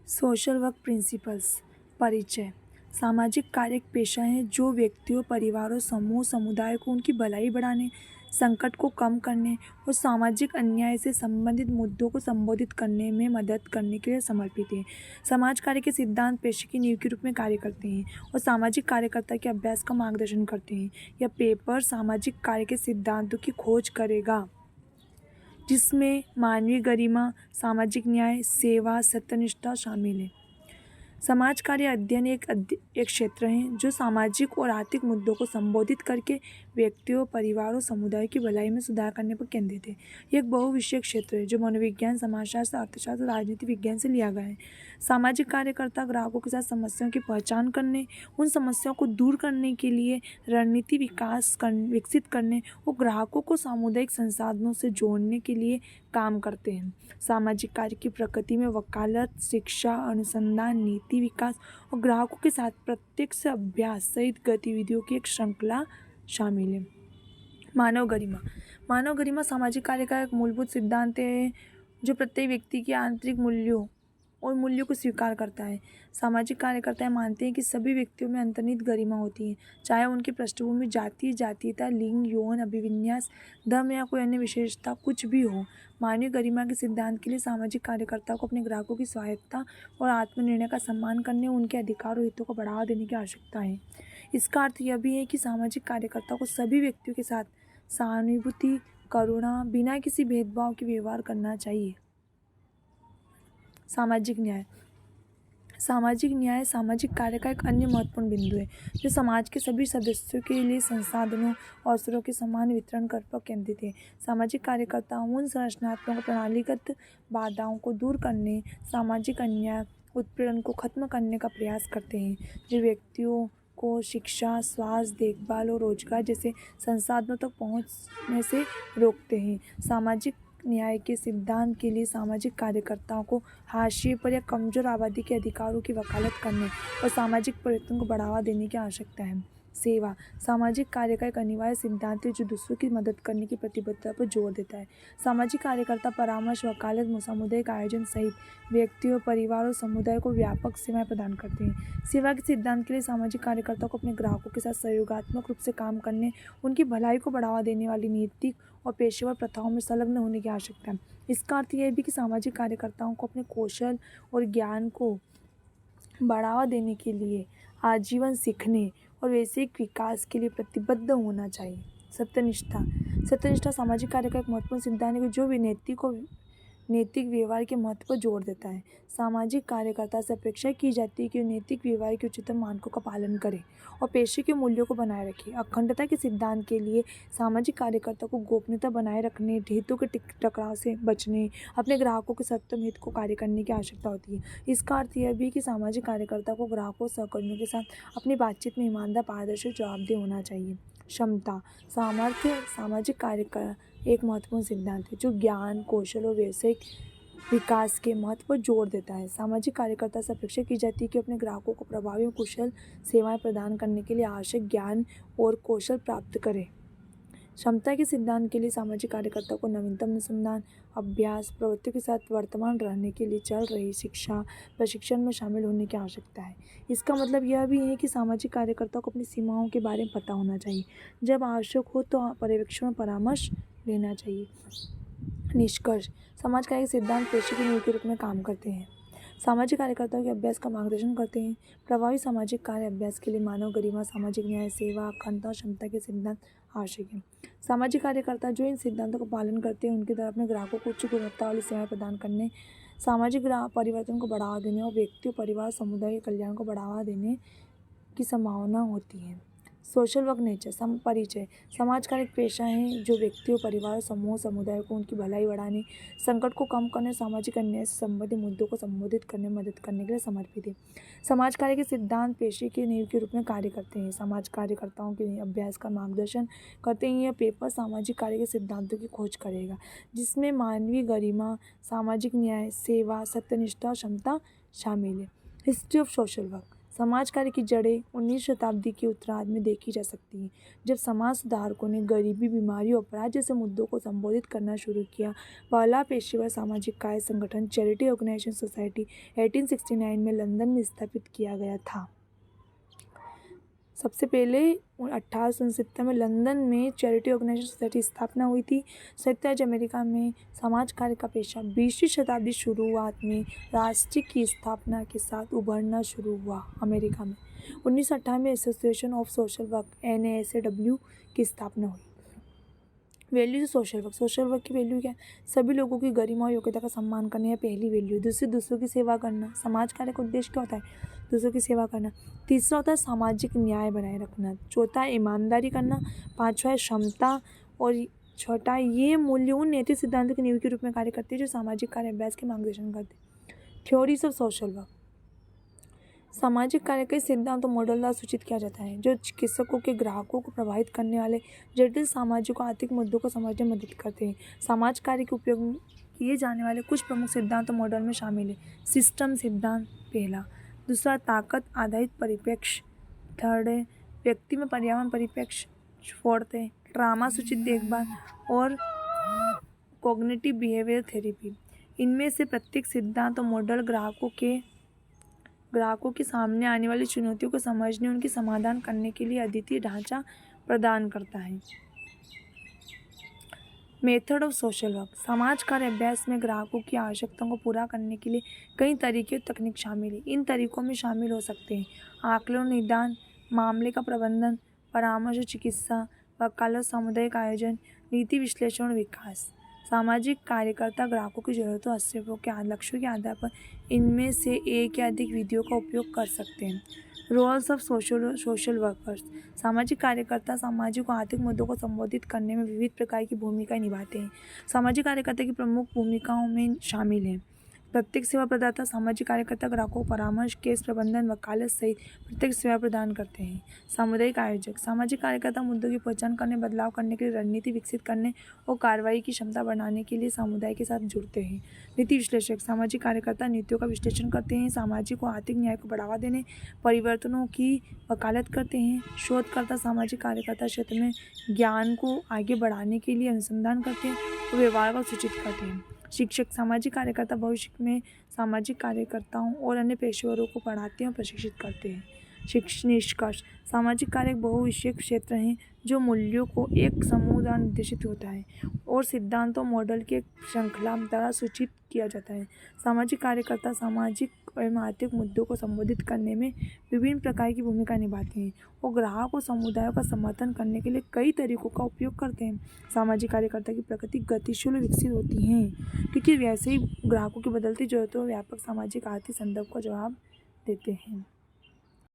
Social work principles. परिचय। सामाजिक कार्य एक पेशा है जो व्यक्तियों, परिवारों, समूह, समुदाय को उनकी भलाई बढ़ाने, संकट को कम करने और सामाजिक अन्याय से संबंधित मुद्दों को संबोधित करने में मदद करने के लिए समर्पित है। समाज कार्य के सिद्धांत पेशे की नींव के रूप में कार्य करते हैं और सामाजिक कार्यकर्ता के अभ्यास का मार्गदर्शन करते हैं। यह पेपर सामाजिक कार्य के सिद्धांतों की खोज करेगा जिसमें मानवीय गरिमा, सामाजिक न्याय, सेवा, सत्यनिष्ठा शामिल है। समाज कार्य अध्ययन एक क्षेत्र है जो सामाजिक और आर्थिक मुद्दों को संबोधित करके व्यक्तियों, परिवारों, समुदाय की भलाई में सुधार करने पर केंद्रित है। यह एक बहुविषयक क्षेत्र है जो मनोविज्ञान, समाजशास्त्र, अर्थशास्त्र और राजनीति विज्ञान से लिया गया है। सामाजिक कार्यकर्ता ग्राहकों के साथ समस्याओं की पहचान करने, उन समस्याओं को दूर करने के लिए रणनीति विकसित करने और ग्राहकों को सामुदायिक संसाधनों से जोड़ने के लिए काम करते हैं। सामाजिक कार्य की प्रकृति में वकालत, शिक्षा, अनुसंधान, नीति विकास और ग्राहकों के साथ प्रत्यक्ष अभ्यास सहित गतिविधियों की एक श्रृंखला शामिल है। मानव गरिमा। मानव गरिमा सामाजिक कार्य का एक मूलभूत सिद्धांत है जो प्रत्येक व्यक्ति के आंतरिक मूल्यों को स्वीकार करता है। सामाजिक कार्यकर्ता मानते हैं कि सभी व्यक्तियों में अंतर्निहित गरिमा होती है, चाहे उनकी पृष्ठभूमि, जाति, जातीयता, लिंग, यौन अभिविन्यास, धर्म या कोई अन्य विशेषता कुछ भी हो। मानवीय गरिमा के सिद्धांत के लिए सामाजिक कार्यकर्ताओं को अपने ग्राहकों की स्वायत्तता और आत्मनिर्णय का सम्मान करने, उनके अधिकार और हितों को बढ़ावा देने की आवश्यकता है। इसका अर्थ यह भी है कि सामाजिक कार्यकर्ताओं को सभी व्यक्तियों के साथ सहानुभूति, करुणा, बिना किसी भेदभाव के व्यवहार करना चाहिए। सामाजिक न्याय। सामाजिक न्याय सामाजिक कार्य का एक अन्य महत्वपूर्ण बिंदु है जो समाज के सभी सदस्यों के लिए संसाधनों और अवसरों के समान वितरण कर पर केंद्रित है। सामाजिक कार्यकर्ता उन संरचनात्मक प्रणालीगत बाधाओं को दूर करने, सामाजिक अन्याय, उत्पीड़न को खत्म करने का प्रयास करते हैं जो व्यक्तियों को शिक्षा, स्वास्थ्य, देखभाल और रोजगार जैसे संसाधनों तक पहुंचने से रोकते हैं। सामाजिक न्याय के सिद्धांत के लिए सामाजिक कार्यकर्ताओं को हाशिए पर या कमजोर आबादी के अधिकारों की वकालत करने और सामाजिक परिवर्तन को बढ़ावा देने की आवश्यकता है। सेवा सामाजिक कार्य का एक अनिवार्य सिद्धांत है जो दूसरों की मदद करने की प्रतिबद्धता पर जोर देता है। सामाजिक कार्यकर्ता परामर्श, वकालत, सामुदायिक आयोजन सहित व्यक्तियों, परिवार और समुदाय को व्यापक सेवाएं प्रदान करते हैं। सेवा के सिद्धांत के लिए सामाजिक कार्यकर्ता को अपने ग्राहकों के साथ सहयोगात्मक रूप से काम करने, उनकी भलाई को बढ़ावा देने वाली नैतिक और पेशेवर प्रथाओं में संलग्न होने की आवश्यकता है। इसका अर्थ यह भी कि सामाजिक कार्यकर्ताओं को अपने कौशल और ज्ञान को बढ़ावा देने के लिए आजीवन सीखने और वैश्विक विकास के लिए प्रतिबद्ध होना चाहिए। सत्यनिष्ठा सामाजिक कार्य का एक महत्वपूर्ण सिद्धांत है जो नैतिक व्यवहार के महत्व पर जोर देता है। सामाजिक कार्यकर्ता से अपेक्षा की जाती है कि वे नैतिक व्यवहार के उच्चतम मानकों का पालन करें और पेशे के मूल्यों को बनाए रखें। अखंडता के सिद्धांत के लिए सामाजिक कार्यकर्ता को गोपनीयता बनाए रखने, हितों के टकराव से बचने, अपने ग्राहकों के सत्तम हित को कार्य करने की आवश्यकता होती है। इसका अर्थ यह भी है कि सामाजिक कार्यकर्ता को ग्राहकों, सहकर्मियों के साथ अपनी बातचीत में ईमानदार, पारदर्शी, जवाबदेह होना चाहिए। क्षमता सामर्थ्य सामाजिक कार्य का एक महत्वपूर्ण सिद्धांत है जो ज्ञान, कौशल और व्यावसायिक विकास के महत्व पर जोर देता है। सामाजिक कार्यकर्ता से अपेक्षा की जाती है कि अपने ग्राहकों को प्रभावी और कुशल सेवाएं प्रदान करने के लिए आवश्यक ज्ञान और कौशल प्राप्त करें। क्षमता के सिद्धांत के लिए सामाजिक कार्यकर्ता को नवीनतम अनुसंधान, अभ्यास, प्रवृत्तियों के साथ वर्तमान रहने के लिए चल रही शिक्षा, प्रशिक्षण में शामिल होने की आवश्यकता है। इसका मतलब यह भी है कि सामाजिक कार्यकर्ता को अपनी सीमाओं के बारे में पता होना चाहिए, जब आवश्यक हो तो पर्यवेक्षण और परामर्श लेना चाहिए। निष्कर्ष समाज कार्य के सिद्धांत पेशे की नींव के रूप में काम करते हैं, सामाजिक कार्यकर्ताओं के अभ्यास का मार्गदर्शन करते हैं। प्रभावी सामाजिक कार्य अभ्यास के लिए मानव गरिमा, सामाजिक न्याय, सेवा, अखंडता और क्षमता के सिद्धांत आवश्यक हैं। सामाजिक कार्यकर्ता जो इन सिद्धांतों का पालन करते हैं उनके द्वारा अपने ग्राहकों को उच्च गुणवत्ता वाली सेवाएं प्रदान करने, सामाजिक परिवर्तन को बढ़ावा देने और व्यक्तियों, परिवार, समुदाय के कल्याण को बढ़ावा देने की संभावना होती है। सोशल वर्क नेचर परिचय समाज का एक पेशा है जो व्यक्तियों, परिवार, समूह, समुदाय को उनकी भलाई बढ़ाने, संकट को कम करने, सामाजिक अन्याय से संबंधित मुद्दों को संबोधित करने में मदद करने के लिए समर्पित है। समाज कार्य के सिद्धांत पेशे के नींव के रूप में कार्य करते हैं, समाज कार्यकर्ताओं के अभ्यास का मार्गदर्शन करते हैं। यह पेपर सामाजिक कार्य के सिद्धांतों की खोज करेगा जिसमें मानवीय गरिमा, सामाजिक न्याय, सेवा, सत्यनिष्ठा और क्षमता शामिल है। हिस्ट्री ऑफ सोशल वर्क समाज कार्य की जड़ें 19वीं शताब्दी के उत्तरार्ध में देखी जा सकती हैं, जब समाज सुधारकों ने गरीबी, बीमारी और अपराध जैसे मुद्दों को संबोधित करना शुरू किया। पहला पेशेवर सामाजिक कार्य संगठन चैरिटी ऑर्गेनाइजेशन सोसाइटी 1869 में लंदन में स्थापित किया गया था। सबसे पहले 1869 में लंदन में चैरिटी ऑर्गेनाइजेशन सोसाइटी स्थापना हुई थी। संयुक्त राज्य अमेरिका में समाज कार्य का पेशा 20वीं शताब्दी शुरुआत में राष्ट्र की स्थापना के साथ उभरना शुरू हुआ। अमेरिका में 1958 में association of social work NASW की स्थापना हुई। वैल्यू सोशल वर्क की वैल्यू क्या है? सभी लोगों की गरिमा और योग्यता का सम्मान करना है पहली वैल्यू। दूसरों की सेवा करना। समाज कार्य का उद्देश्य क्या होता है? दूसरों की सेवा करना। तीसरा होता है सामाजिक न्याय बनाए रखना। चौथा है ईमानदारी करना। पांचवा है क्षमता। और छठा ये मूल्य उन नैतिक सिद्धांतों की नींव के रूप में कार्य करते हैं जो सामाजिक कार्य अभ्यास के मार्गदर्शन करते हैं। Theories of social work. सामाजिक कार्य के सिद्धांत और मॉडल द्वारा सूचित किया जाता है जो चिकित्सकों के ग्राहकों को प्रभावित करने वाले जटिल सामाजिक और आर्थिक मुद्दों को समझने में मदद करते हैं। समाज कार्य के उपयोग किए जाने वाले कुछ प्रमुख सिद्धांत और मॉडल में शामिल है। सिस्टम सिद्धांत पहला। दूसरा ताकत आधारित परिप्रेक्ष्य। थर्ड है व्यक्ति में पर्यावरण परिप्रेक्ष्य। फोर्थ है ट्रामा सूचित देखभाल और कॉग्निटिव बिहेवियर थेरेपी। इनमें से प्रत्येक सिद्धांत और मॉडल ग्राहकों के सामने आने वाली चुनौतियों को समझने उनकी समाधान करने के लिए अद्वितीय ढांचा प्रदान करता है। Method of social work. समाज कार्य अभ्यास में ग्राहकों की आवश्यकताओं को पूरा करने के लिए कई तरीके और तकनीक शामिल है। इन तरीकों में शामिल हो सकते हैं आकलन, निदान, मामले का प्रबंधन, परामर्श, चिकित्सा, वकालत, सामुदायिक आयोजन, नीति विश्लेषण और विकास। सामाजिक कार्यकर्ता ग्राहकों की जरूरतों और आवश्यकताओं के लक्ष्यों के आधार पर इनमें से एक या अधिक विधियों का उपयोग कर सकते हैं। Roles of social workers. सामाजिक कार्यकर्ता सामाजिक और आर्थिक मुद्दों को संबोधित करने में विविध प्रकार की भूमिकाएं निभाते हैं। सामाजिक कार्यकर्ता की प्रमुख भूमिकाओं में शामिल हैं प्रत्येक सेवा प्रदाता। सामाजिक कार्यकर्ता ग्राहकों को परामर्श, केस प्रबंधन, वकालत सहित प्रत्येक सेवा प्रदान करते हैं। सामुदायिक आयोजक। सामाजिक कार्यकर्ता मुद्दों की पहचान करने, बदलाव करने के लिए रणनीति विकसित करने और कार्रवाई की क्षमता बढ़ाने के लिए समुदाय के साथ जुड़ते हैं। नीति विश्लेषक। सामाजिक कार्यकर्ता नीतियों का विश्लेषण करते हैं, सामाजिक और आर्थिक न्याय को बढ़ावा देने, परिवर्तनों की वकालत करते हैं। शोधकर्ता सामाजिक कार्यकर्ता क्षेत्र में ज्ञान को आगे बढ़ाने के लिए अनुसंधान करते हैं और व्यवहार को सूचित करते हैं। शिक्षक। सामाजिक कार्यकर्ता भविष्य में सामाजिक कार्यकर्ताओं और अन्य पेशेवरों को पढ़ाते हैं और प्रशिक्षित करते हैं। निष्कर्ष। सामाजिक कार्य एक बहुविषयक क्षेत्र है जो मूल्यों को एक समूह द्वारा निर्देशित होता है और सिद्धांतों मॉडल के श्रृंखला द्वारा सूचित किया जाता है। सामाजिक कार्यकर्ता सामाजिक एवं आर्थिक मुद्दों को संबोधित करने में विभिन्न प्रकार की भूमिका निभाते हैं और ग्राहक और समुदायों का समर्थन करने के लिए कई तरीकों का उपयोग करते हैं। सामाजिक कार्यकर्ता की प्रकृति गतिशील और विकसित होती हैं क्योंकि वैसे ही ग्राहकों की बदलती जरूरतों और व्यापक सामाजिक आर्थिक संदर्भ का जवाब देते हैं।